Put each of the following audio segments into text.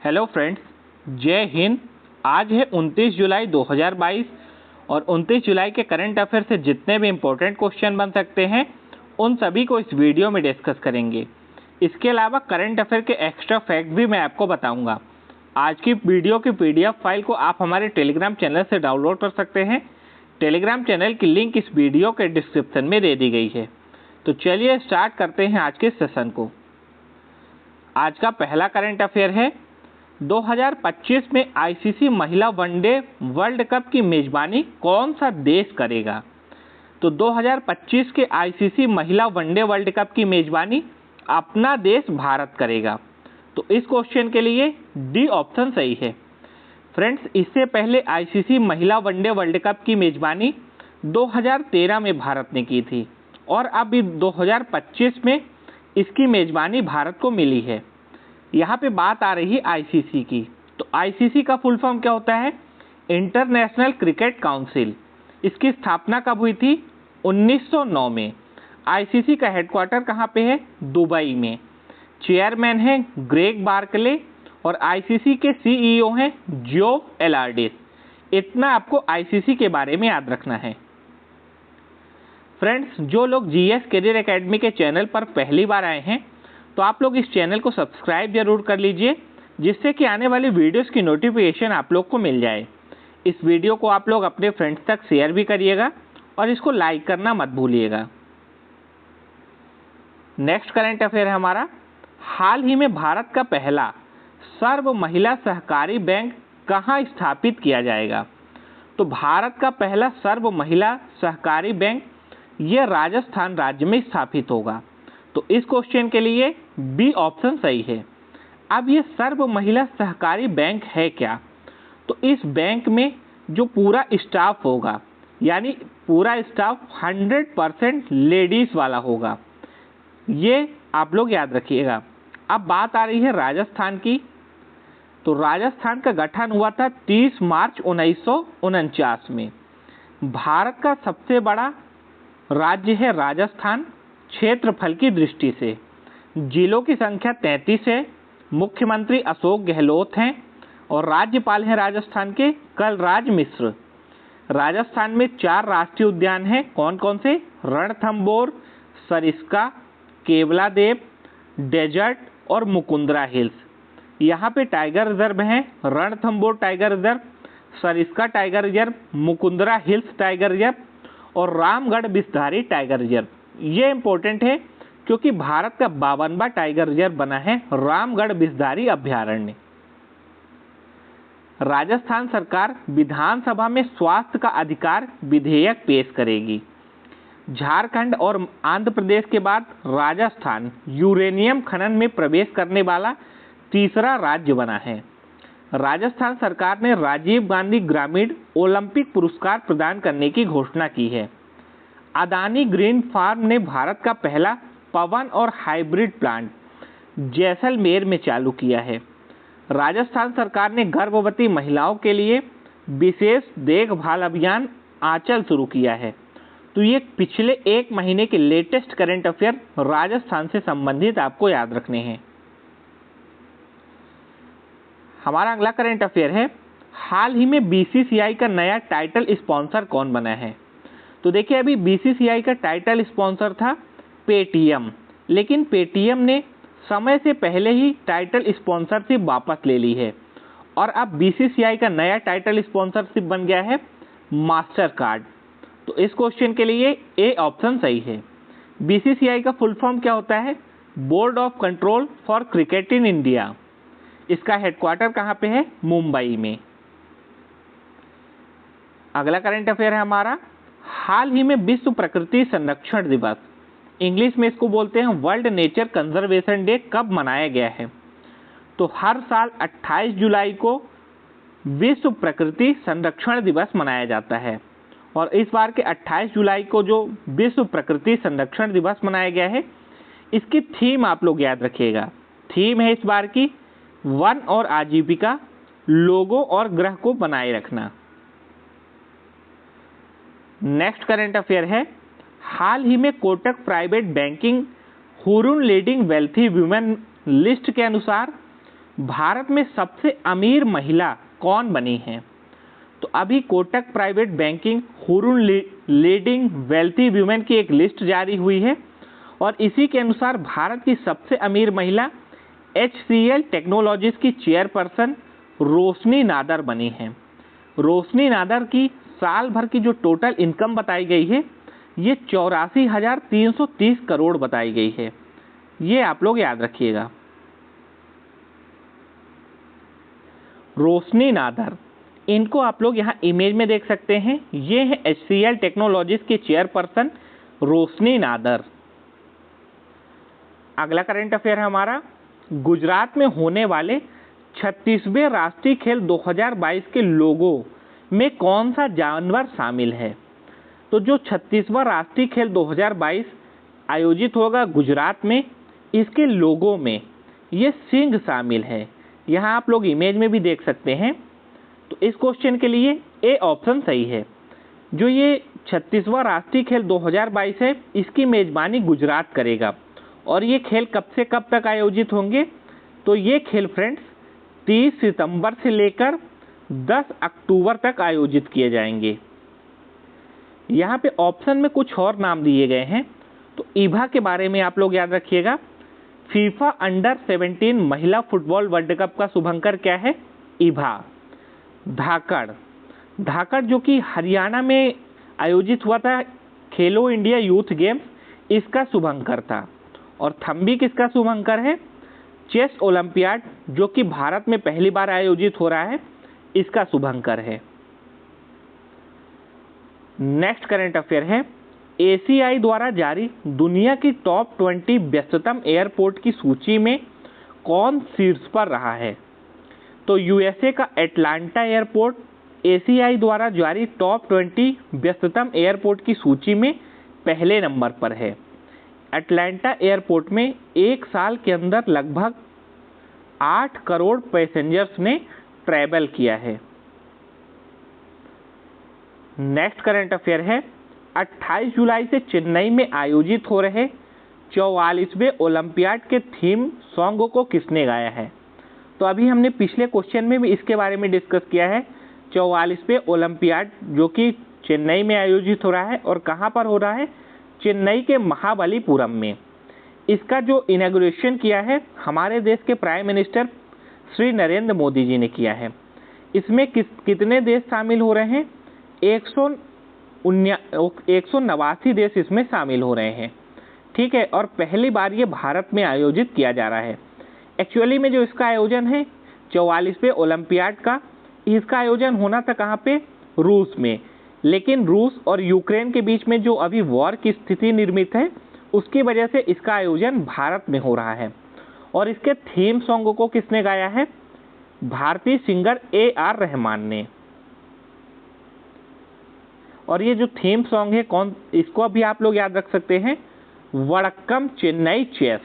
Hello friends, जय हिंद। आज है 29 जुलाई 2022 और 29 जुलाई के करंट अफेयर से जितने भी इम्पोर्टेंट क्वेश्चन बन सकते हैं उन सभी को इस वीडियो में डिस्कस करेंगे। इसके अलावा करंट अफेयर के एक्स्ट्रा फैक्ट भी मैं आपको बताऊंगा। आज की वीडियो की PDF फाइल को आप हमारे टेलीग्राम चैनल से डाउनलोड कर सकते हैं। टेलीग्राम चैनल की लिंक इस वीडियो के डिस्क्रिप्शन में दे दी गई है। तो चलिए स्टार्ट करते हैं आज के सेशन को। आज का पहला करंट अफेयर है 2025 में ICC महिला वनडे वर्ल्ड कप की मेजबानी कौन सा देश करेगा। तो 2025 के ICC महिला वनडे वर्ल्ड कप की मेजबानी अपना देश भारत करेगा। तो इस क्वेश्चन के लिए डी ऑप्शन सही है। फ्रेंड्स, इससे पहले ICC महिला वनडे वर्ल्ड कप की मेजबानी 2013 में भारत ने की थी और अब 2025 में इसकी मेजबानी भारत को मिली है। यहाँ पे बात आ रही है ICC की। तो ICC का फुल फॉर्म क्या होता है? International cricket council. इसकी स्थापना कब हुई थी? 1909 में। ICC का हेडक्वार्टर कहाँ पे है? दुबई में। चेयरमैन है ग्रेग बार्कले और ICC के CEO हैं जोब एलार्डिस। इतना आपको ICC के बारे में याद रखना है। फ्रेंड्स, जो लोग GS करियर एकेडमी के चैनल पर पहली बार आए हैं तो आप लोग इस चैनल को सब्सक्राइब जरूर कर लीजिए, जिससे कि आने वाली वीडियोस की नोटिफिकेशन आप लोग को मिल जाए। इस वीडियो को आप लोग अपने फ्रेंड्स तक शेयर भी करिएगा और इसको लाइक करना मत भूलिएगा। नेक्स्ट करंट अफेयर है हमारा, हाल ही में भारत का पहला सर्व महिला सहकारी बैंक कहाँ स्थापित किया जाएगा। तो भारत का पहला सर्व महिला सहकारी बैंक यह राजस्थान राज्य में स्थापित होगा। तो इस क्वेश्चन के लिए बी ऑप्शन सही है। अब ये सर्व महिला सहकारी बैंक है क्या? तो इस बैंक में जो पूरा स्टाफ होगा, यानी पूरा स्टाफ 100% लेडीज वाला होगा, ये आप लोग याद रखिएगा। अब बात आ रही है राजस्थान की। तो राजस्थान का गठन हुआ था 30 मार्च 1949 में। भारत का सबसे बड़ा राज्य है राजस्थान क्षेत्रफल की दृष्टि से। जिलों की संख्या 33 है। मुख्यमंत्री अशोक गहलोत हैं और राज्यपाल हैं राजस्थान के कलराज मिश्र। राजस्थान में 4 राष्ट्रीय उद्यान हैं। कौन कौन से? रणथंबोर, सरिस्का, केवलादेव, डेजर्ट और मुकुंदरा हिल्स। यहाँ पे टाइगर रिजर्व हैं, Ranthambore tiger reserve, Sariska tiger reserve, Mukundra hills tiger reserve और रामगढ़ बिस्तारी टाइगर रिजर्व। ये इंपॉर्टेंट है क्योंकि भारत का 52वां टाइगर रिजर्व बना है रामगढ़ बिस्तारी अभ्यारण्य। राजस्थान सरकार विधानसभा में स्वास्थ्य का अधिकार विधेयक पेश करेगी। झारखंड और आंध्र प्रदेश के बाद राजस्थान यूरेनियम खनन में प्रवेश करने वाला तीसरा राज्य बना है। राजस्थान सरकार ने राजीव गांधी ग्रामीण ओलंपिक पुरस्कार प्रदान करने की घोषणा की है। अदानी ग्रीन फार्म ने भारत का पहला पवन और हाइब्रिड प्लांट जैसलमेर में चालू किया है। राजस्थान सरकार ने गर्भवती महिलाओं के लिए विशेष देखभाल अभियान आंचल शुरू किया है। तो ये पिछले 1 महीने के लेटेस्ट करंट अफेयर राजस्थान से संबंधित आपको याद रखने हैं। हमारा अगला करंट अफेयर है, हाल ही में BCCI का नया टाइटल स्पॉन्सर कौन बना है। तो देखिए, अभी BCCI का टाइटल स्पॉन्सर था पेटीएम, लेकिन पेटीएम ने समय से पहले ही टाइटल स्पॉन्सरशिप वापस ले ली है और अब BCCI का नया टाइटल स्पॉन्सरशिप बन गया है मास्टर कार्ड। तो इस क्वेश्चन के लिए ए ऑप्शन सही है। BCCI का फुल फॉर्म क्या होता है? Board of control for cricket in India. इसका हेडक्वार्टर कहाँ पे है? मुंबई में। अगला करंट अफेयर है हमारा, हाल ही में विश्व प्रकृति संरक्षण दिवस, इंग्लिश में इसको बोलते हैं वर्ल्ड नेचर कंजर्वेशन डे, कब मनाया गया है। तो हर साल 28 जुलाई को विश्व प्रकृति संरक्षण दिवस मनाया जाता है और इस बार के 28 जुलाई को जो विश्व प्रकृति संरक्षण दिवस मनाया गया है, इसकी थीम आप लोग याद रखिएगा। थीम है इस बार की वन और आजीविका, लोगों और ग्रह को बनाए रखना। नेक्स्ट करंट अफेयर है, हाल ही में Kotak private banking Hurun leading wealthy women list के अनुसार भारत में सबसे अमीर महिला कौन बनी है? तो अभी Kotak private banking Hurun leading wealthy women की एक लिस्ट जारी हुई है और इसी के अनुसार भारत की सबसे अमीर महिला HCL टेक्नोलॉजीज की चेयरपर्सन रोशनी नादर बनी है। रोशनी नादर की साल भर की जो टोटल इनकम बताई गई है ये 84,330 करोड़ बताई गई है। ये आप लोग याद रखिएगा। रोशनी नादर, इनको आप लोग यहाँ इमेज में देख सकते हैं। ये है HCL टेक्नोलॉजीज की चेयरपर्सन रोशनी नादर। अगला करंट अफेयर हमारा, गुजरात में होने वाले 36वें राष्ट्रीय खेल 2022 के लोगों में कौन सा जानवर शामिल है? तो जो 36वां राष्ट्रीय खेल 2022 आयोजित होगा गुजरात में, इसके लोगों में ये सिंह शामिल है। यहाँ आप लोग इमेज में भी देख सकते हैं। तो इस क्वेश्चन के लिए ए ऑप्शन सही है। जो ये 36वां राष्ट्रीय खेल 2022 है, इसकी मेजबानी गुजरात करेगा और ये खेल कब से कब तक आयोजित होंगे? तो ये खेल फ्रेंड्स 30 सितंबर से लेकर 10 अक्टूबर तक आयोजित किए जाएंगे। यहाँ पे ऑप्शन में कुछ और नाम दिए गए हैं। तो ईभा के बारे में आप लोग याद रखिएगा। फीफा अंडर 17 महिला फुटबॉल वर्ल्ड कप का शुभंकर क्या है? ईभा। धाकड़ जो कि हरियाणा में आयोजित हुआ था खेलो इंडिया यूथ गेम्स, इसका शुभंकर था। और थम्बी किसका शुभंकर है? चेस ओलंपियाड जो कि भारत में पहली बार आयोजित हो रहा है, इसका शुभंकर है। नेक्स्ट करंट अफेयर है, ACI द्वारा जारी दुनिया की टॉप 20 व्यस्ततम एयरपोर्ट की सूची में कौन शीर्ष पर रहा है? तो USA का एटलांटा एयरपोर्ट ACI द्वारा जारी टॉप 20 व्यस्ततम एयरपोर्ट की सूची में पहले नंबर पर है। एटलांटा एयरपोर्ट में एक साल के अंदर लगभग 8 करोड़ पैसेंजर्स ने ट्रैवल किया है। नेक्स्ट करंट अफेयर है, 28 जुलाई से चेन्नई में आयोजित हो रहे 44वें ओलंपियाड के थीम सॉन्ग को किसने गाया है? तो अभी हमने पिछले क्वेश्चन में भी इसके बारे में डिस्कस किया है। 44वें ओलंपियाड जो कि चेन्नई में आयोजित हो रहा है और कहाँ पर हो रहा है? चेन्नई के महाबलीपुरम में। इसका जो इनॉग्रेशन किया है हमारे देश के प्राइम मिनिस्टर श्री नरेंद्र मोदी जी ने किया है। इसमें कितने देश शामिल हो रहे हैं? 189 देश इसमें शामिल हो रहे हैं। ठीक है, और पहली बार ये भारत में आयोजित किया जा रहा है। एक्चुअली में जो इसका आयोजन है 44वें ओलंपियाड का, इसका आयोजन होना था कहाँ पे? रूस में। लेकिन रूस और यूक्रेन के बीच में जो अभी वॉर की स्थिति निर्मित है, उसकी वजह से इसका आयोजन भारत में हो रहा है। और इसके थीम सॉन्ग को किसने गाया है? भारतीय सिंगर AR रहमान ने। और ये जो थीम सॉन्ग है कौन, इसको अभी आप लोग याद रख सकते हैं, वड़क्कम चेन्नई चेस।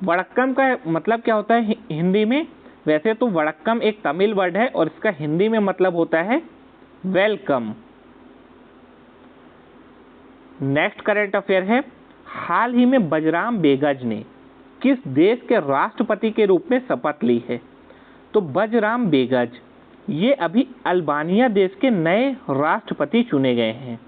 वड़क्कम का मतलब क्या होता है हिंदी में? वैसे तो वड़क्कम एक तमिल वर्ड है और इसका हिंदी में मतलब होता है वेलकम। नेक्स्ट करंट अफेयर है, हाल ही में बजराम बेगज ने किस देश के राष्ट्रपति के रूप में शपथ ली है? तो बजराम बेगज ये अभी अल्बानिया देश के नए राष्ट्रपति चुने गए हैं।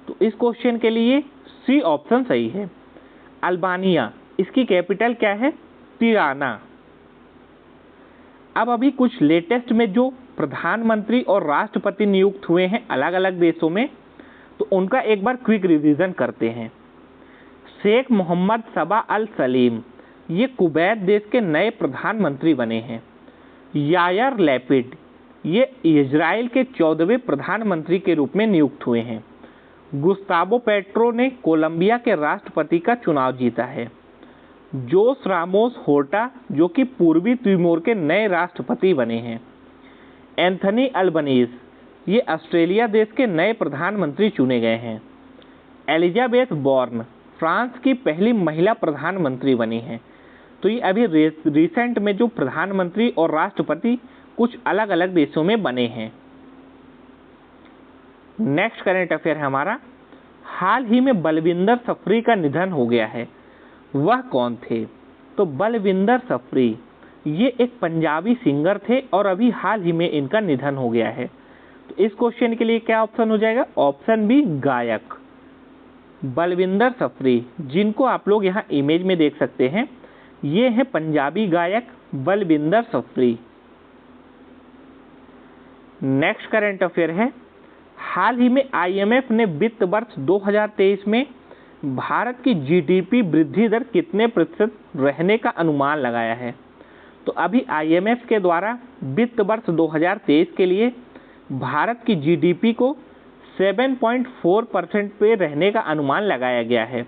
तो इस क्वेश्चन के लिए सी ऑप्शन सही है। अल्बानिया, इसकी कैपिटल क्या है? तिराना। अब अभी कुछ लेटेस्ट में जो प्रधानमंत्री और राष्ट्रपति नियुक्त हुए हैं अलग अलग देशों में, तो उनका एक बार क्विक रिवीजन करते हैं। शेख मोहम्मद सबा अल सलीम ये कुवैत देश के नए प्रधानमंत्री बने हैं। यायर लैपिड ये इजराइल के 14वें प्रधानमंत्री के रूप में नियुक्त हुए हैं। गुस्तावो पेट्रो ने कोलंबिया के राष्ट्रपति का चुनाव जीता है। जोस रामोस होर्टा जो कि पूर्वी तिमोर के नए राष्ट्रपति बने हैं। एंथनी अल्बनीज ये ऑस्ट्रेलिया देश के नए प्रधानमंत्री चुने गए हैं। एलिजाबेथ बॉर्न फ्रांस की पहली महिला प्रधानमंत्री बनी हैं। तो ये अभी रिसेंट में जो प्रधानमंत्री और राष्ट्रपति कुछ अलग अलग देशों में बने हैं। नेक्स्ट करंट अफेयर है हमारा, हाल ही में बलविंदर सफरी का निधन हो गया है। वह कौन थे? तो बलविंदर सफरी ये एक पंजाबी सिंगर थे और अभी हाल ही में इनका निधन हो गया है। तो इस क्वेश्चन के लिए क्या ऑप्शन हो जाएगा? ऑप्शन बी गायक बलविंदर सफरी, जिनको आप लोग यहाँ इमेज में देख सकते हैं। ये है पंजाबी गायक बलविंदर सफरी। नेक्स्ट करंट अफेयर है, हाल ही में IMF ने वित्त वर्ष 2023 में भारत की GDP वृद्धि दर कितने प्रतिशत रहने का अनुमान लगाया है? तो अभी IMF के द्वारा वित्त वर्ष 2023 के लिए भारत की GDP को 7.4% पे रहने का अनुमान लगाया गया है।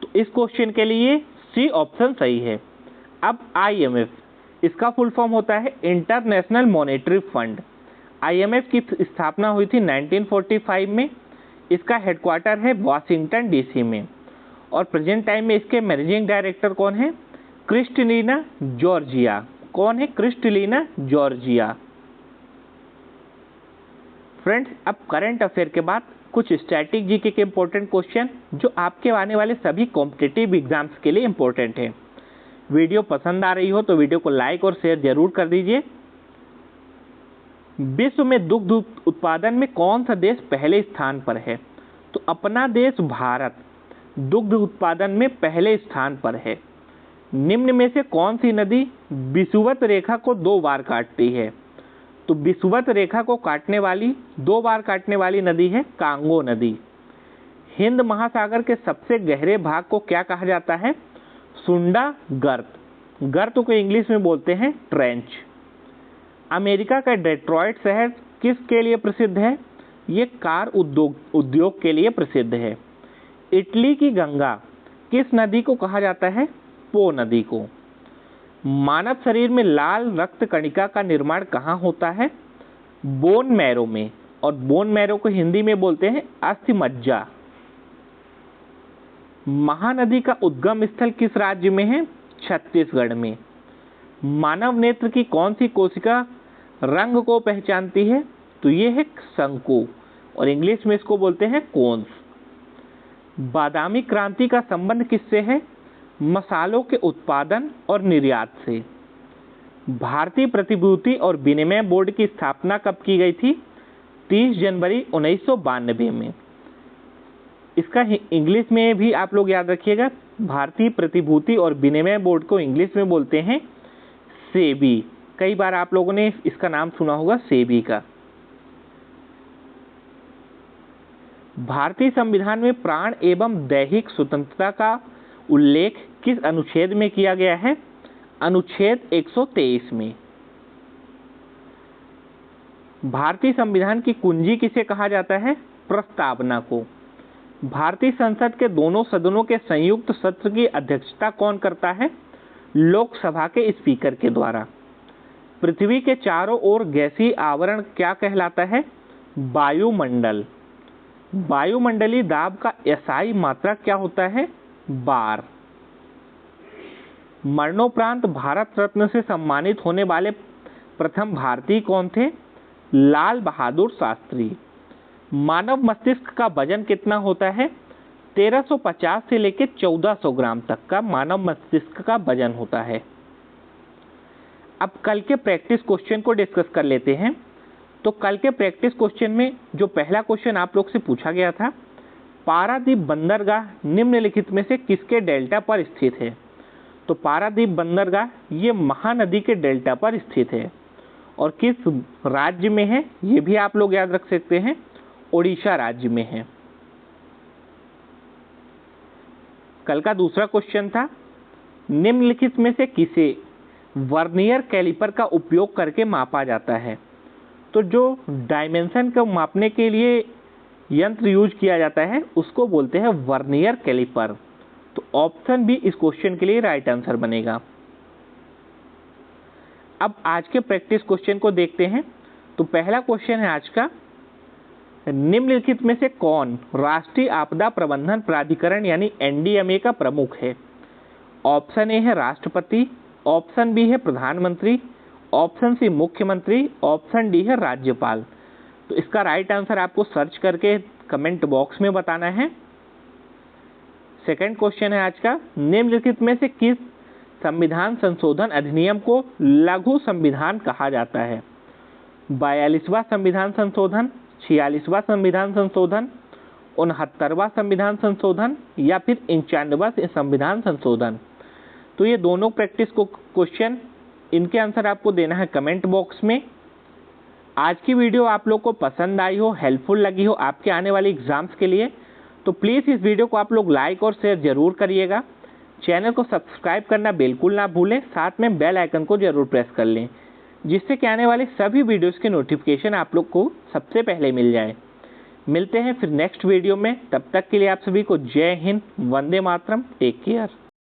तो इस क्वेश्चन के लिए सी ऑप्शन सही है। अब IMF इसका फुल फॉर्म होता है इंटरनेशनल मॉनेटरी फंड। IMF की स्थापना हुई थी 1945 में। इसका हेडक्वार्टर है वाशिंगटन DC में और प्रेजेंट टाइम में इसके मैनेजिंग डायरेक्टर कौन है? Kristalina Georgia. कौन है? Kristalina Georgia. फ्रेंड्स, अब करंट अफेयर के बाद कुछ स्टैटिक जीके के इंपॉर्टेंट क्वेश्चन जो आपके आने वाले सभी कॉम्पिटिटिव एग्जाम्स के लिए इंपॉर्टेंट है। वीडियो पसंद आ रही हो तो वीडियो को लाइक और शेयर जरूर कर दीजिए। विश्व में दुग्ध उत्पादन में कौन सा देश पहले स्थान पर है? तो अपना देश भारत दुग्ध उत्पादन में पहले स्थान पर है। निम्न में से कौन सी नदी विषुवत रेखा को 2 बार काटती है? तो विषुवत रेखा को काटने 2 बार काटने वाली नदी है कांगो नदी। हिंद महासागर के सबसे गहरे भाग को क्या कहा जाता है? सुंडा गर्त। गर्त को इंग्लिश में बोलते हैं ट्रेंच। अमेरिका का डेट्रॉयट शहर किसके लिए प्रसिद्ध है? ये कार उद्योग के लिए प्रसिद्ध है। इटली की गंगा किस नदी को कहा जाता है? पो नदी को। मानव शरीर में लाल रक्त कणिका का निर्माण कहाँ होता है? बोन मैरो में, और बोन मैरो को हिंदी में बोलते हैं अस्थि मज्जा। महानदी का उद्गम स्थल किस राज्य में है? छत्तीसगढ़ में। मानव नेत्र की कौन सी कोशिका रंग को पहचानती है? तो ये है शंकु और इंग्लिश में इसको बोलते हैं कोन्स। बादामी क्रांति का संबंध किससे है? मसालों के उत्पादन और निर्यात से। भारतीय प्रतिभूति और विनिमय बोर्ड की स्थापना कब की गई थी? 30 जनवरी 1992 में। इसका इंग्लिश में भी आप लोग याद रखिएगा, भारतीय प्रतिभूति और विनिमय बोर्ड को इंग्लिश में बोलते हैं सेबी। कई बार आप लोगों ने इसका नाम सुना होगा सेबी का। भारतीय संविधान में प्राण एवं दैहिक स्वतंत्रता का उल्लेख किस अनुच्छेद में किया गया है? अनुच्छेद 123 में। भारतीय संविधान की कुंजी किसे कहा जाता है? प्रस्तावना को। भारतीय संसद के दोनों सदनों के संयुक्त सत्र की अध्यक्षता कौन करता है? लोकसभा के स्पीकर के द्वारा। पृथ्वी के चारों ओर गैसीय आवरण क्या कहलाता है? वायुमंडल। वायुमंडलीय दाब का SI मात्रा क्या होता है? बार। मरणोपरांत भारत रत्न से सम्मानित होने वाले प्रथम भारतीय कौन थे? लाल बहादुर शास्त्री। मानव मस्तिष्क का वजन कितना होता है? 1350 से लेकर 1400 ग्राम तक का मानव मस्तिष्क का वजन होता है। अब कल के प्रैक्टिस क्वेश्चन को डिस्कस कर लेते हैं। तो कल के प्रैक्टिस क्वेश्चन में जो पहला क्वेश्चन आप लोग से पूछा गया था, पारादीप बंदरगाह निम्नलिखित में से किसके डेल्टा पर स्थित है? तो पारादीप बंदरगाह ये महानदी के डेल्टा पर स्थित है और किस राज्य में है ये भी आप लोग याद रख सकते हैं, ओडिशा राज्य में है। कल का दूसरा क्वेश्चन था, निम्नलिखित में से किसे वर्नियर कैलिपर का उपयोग करके मापा जाता है? तो जो डायमेंशन को मापने के लिए यंत्र यूज किया जाता है उसको बोलते हैं वर्नियर कैलिपर। तो ऑप्शन बी इस क्वेश्चन के लिए राइट आंसर बनेगा। अब आज के प्रैक्टिस क्वेश्चन को देखते हैं। तो पहला क्वेश्चन है आज का, निम्नलिखित में से कौन राष्ट्रीय आपदा प्रबंधन प्राधिकरण यानी NDMA का प्रमुख है? ऑप्शन ए है राष्ट्रपति, ऑप्शन बी है प्रधानमंत्री, ऑप्शन सी मुख्यमंत्री, ऑप्शन डी है राज्यपाल। तो इसका राइट आंसर आपको सर्च करके कमेंट बॉक्स में बताना है। सेकंड क्वेश्चन है आज का, निम्नलिखित में से किस संविधान संशोधन अधिनियम को लघु संविधान कहा जाता है? 42वां संविधान संशोधन, 46वां संविधान संशोधन, 69वां संविधान संशोधन या फिर 95वां संविधान संशोधन? तो ये दोनों प्रैक्टिस को क्वेश्चन, इनके आंसर आपको देना है कमेंट बॉक्स में। आज की वीडियो आप लोग को पसंद आई हो, हेल्पफुल लगी हो आपके आने वाले एग्जाम्स के लिए, तो प्लीज़ इस वीडियो को आप लोग लाइक और शेयर जरूर करिएगा। चैनल को सब्सक्राइब करना बिल्कुल ना भूलें, साथ में बेल आइकन को जरूर प्रेस कर लें, जिससे कि आने वाले सभी वीडियोस के नोटिफिकेशन आप लोग को सबसे पहले मिल जाए। मिलते हैं फिर नेक्स्ट वीडियो में, तब तक के लिए आप सभी को जय हिंद, वंदे मातरम, टेक केयर।